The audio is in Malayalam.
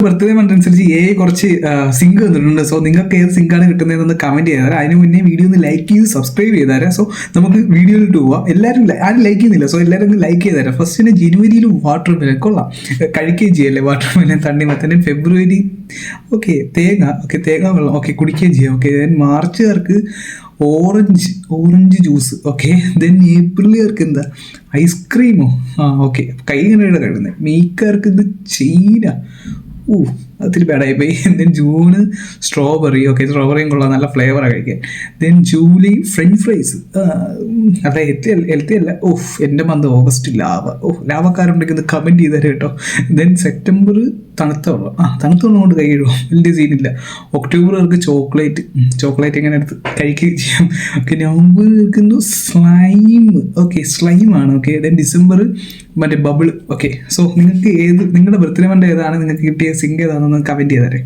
ബർത്ത്ഡേ മന്ത് അനുസരിച്ച് കുറച്ച് സിങ്ക് തന്നിട്ടുണ്ട്. സോ നിങ്ങൾക്ക് ഏത് സിങ്കാണ് കിട്ടുന്നതെന്ന് കമന്റ് ചെയ്താൽ അതിന് മുന്നേ വീഡിയോ ഒന്ന് ലൈക്ക് ചെയ്ത് സബ്സ്ക്രൈബ് ചെയ്താൽ. സോ നമുക്ക് വീഡിയോയിലിട്ട് പോവാം. എല്ലാവരും ആരും ലൈക്ക് ചെയ്യുന്നില്ല, സോ എല്ലാവരും ഒന്ന് ലൈക്ക് ചെയ്താൽ. ഫസ്റ്റിന് ജനുവരിയിൽ വാട്ടർ മെലൻ കൊള്ളാം, കഴിക്കുകയും ചെയ്യല്ലേ വാട്ടർ മെലൻ, തണ്ണിമത്തൻ. ഫെബ്രുവരി തേങ്ങ വെള്ളം കുടിക്കുകയും ചെയ്യാം. മാർച്ചുകാർക്ക് ഓറഞ്ച് ജ്യൂസ്. ദെൻ ഏപ്രിലുകാർക്ക് എന്താ ഐസ്ക്രീമോ? കൈ ഇങ്ങനെ കഴിയുന്നത്. മെയ്ക്കാർക്ക് ഇത് ചീന. ഒത്തിരി ബാഡായിപ്പോയി. Then June strawberry. സ്ട്രോബെറിയും കൊള്ളാം, നല്ല ഫ്ലേവറാണ് കഴിക്കാൻ. Then July French fries. അല്ല ഹെൽത്തി അല്ല. എൻ്റെ മന്ത് ഓഗസ്റ്റ് ലാവക്കാരുണ്ടെങ്കിൽ ഒന്ന് കമൻറ്റ് ചെയ്തേരെ കേട്ടോ. ദെൻ സെപ്റ്റംബർ തണുത്ത വെള്ളം കൊണ്ട് കൈ കഴുകും, വലിയ സീനില്ല. ഒക്ടോബർക്ക് ചോക്ലേറ്റ് എങ്ങനെ എടുത്ത് കഴിക്കുകയും ചെയ്യാം. നവംബർ എടുക്കുന്നു സ്ലൈമാണ്. ദെൻ ഡിസംബർ മറ്റേ ബബിൾ. സോ നിങ്ങൾക്ക് നിങ്ങളുടെ ബർത്ത്ഡേ മന്ത് ഏതാണ്, നിങ്ങൾക്ക് കിട്ടിയ സിങ്ക് ഏതാണെന്ന് കമൻറ്റ് ചെയ്തേരെ.